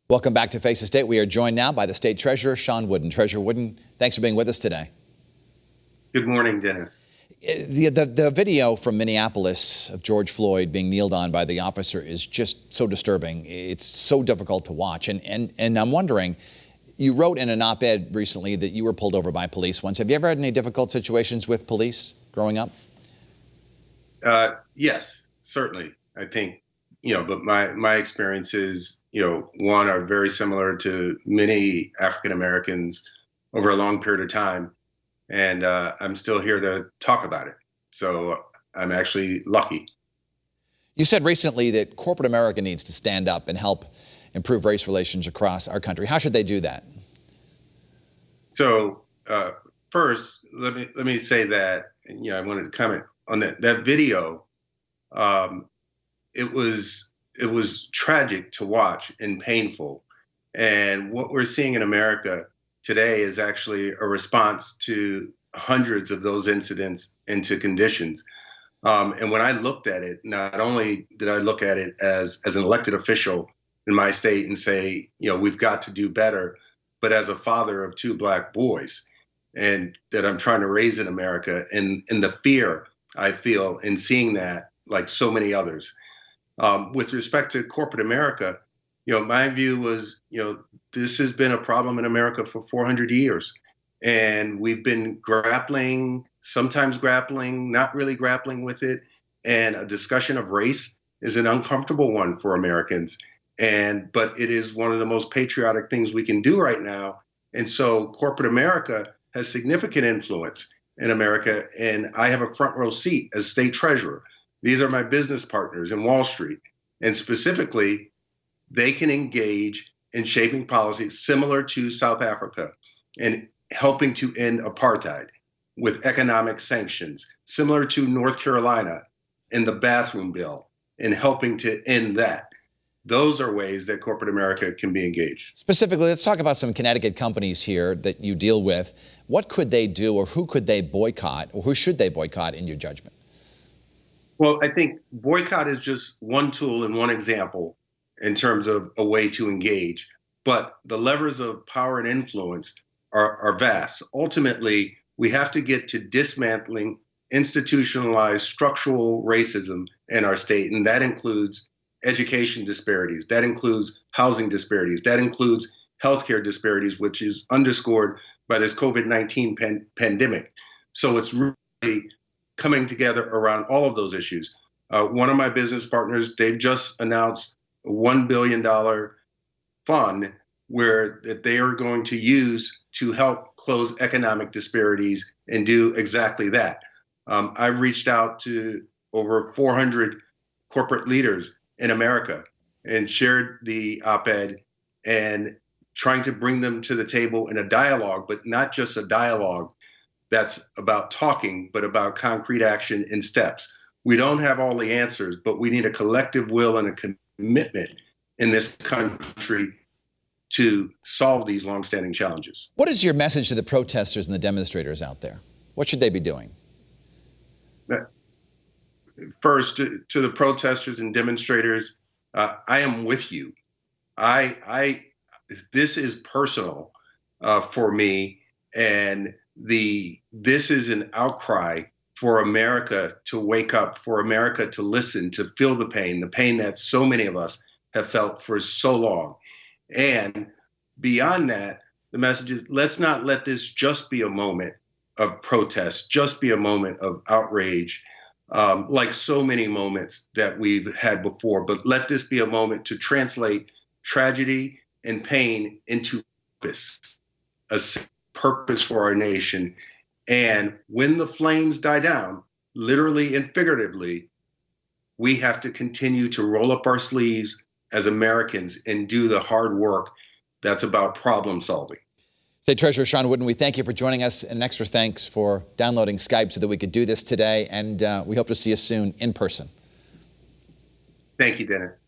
Welcome back to Face the State. We are joined now by the State Treasurer, Shawn Wooden. Treasurer Wooden, thanks for being with us today. Good morning, Dennis. The video from Minneapolis of George Floyd being kneeled on by the officer is just so disturbing. It's so difficult to watch. And I'm wondering, you wrote in an op-ed recently that you were pulled over by police once. Have you ever had any difficult situations with police growing up? Yes, certainly. I think, but my experiences, one, are very similar to many African Americans over a long period of time. And I'm still here to talk about it. So I'm actually lucky. You said recently that corporate America needs to stand up and help improve race relations across our country. How should they do that? So first, let me say that, I wanted to comment on that video. It was tragic to watch and painful. And what we're seeing in America today is actually a response to hundreds of those incidents into conditions. And when I looked at it, not only did I look at it as an elected official in my state and say, we've got to do better, but as a father of two Black boys, and that I'm trying to raise in America, and the fear I feel in seeing that, like so many others. With respect to corporate America, my view was, this has been a problem in America for 400 years. And we've been sometimes grappling, not really grappling with it. And a discussion of race is an uncomfortable one for Americans. But it is one of the most patriotic things we can do right now. And so corporate America has significant influence in America. And I have a front row seat as state treasurer. These are my business partners in Wall Street. And specifically, they can engage in shaping policies similar to South Africa and helping to end apartheid with economic sanctions, similar to North Carolina in the bathroom bill, and helping to end that. Those are ways that corporate America can be engaged. Specifically, let's talk about some Connecticut companies here that you deal with. What could they do, or who could they boycott, or who should they boycott in your judgment? Well, I think boycott is just one tool and one example in terms of a way to engage. But the levers of power and influence are vast. Ultimately, we have to get to dismantling institutionalized structural racism in our state. And that includes education disparities. That includes housing disparities. That includes healthcare disparities, which is underscored by this COVID-19 pandemic. So it's really coming together around all of those issues. One of my business partners, they've just announced a $1 billion fund that they are going to use to help close economic disparities and do exactly that. I've reached out to over 400 corporate leaders in America and shared the op-ed and trying to bring them to the table in a dialogue, but not just a dialogue that's about talking, but about concrete action and steps. We don't have all the answers, but we need a collective will and a commitment in this country to solve these longstanding challenges. What is your message to the protesters and the demonstrators out there? What should they be doing? First, to the protesters and demonstrators, I am with you. This is personal for me, and this is an outcry for America to wake up, for America to listen, to feel the pain that so many of us have felt for so long. And beyond that, the message is, let's not let this just be a moment of protest, just be a moment of outrage, like so many moments that we've had before, but let this be a moment to translate tragedy and pain into purpose, a purpose for our nation. And when the flames die down, literally and figuratively, we have to continue to roll up our sleeves as Americans and do the hard work that's about problem solving. State Treasurer Shawn Wooden, we thank you for joining us, and an extra thanks for downloading Skype so that we could do this today, and we hope to see you soon in person. Thank you, Dennis.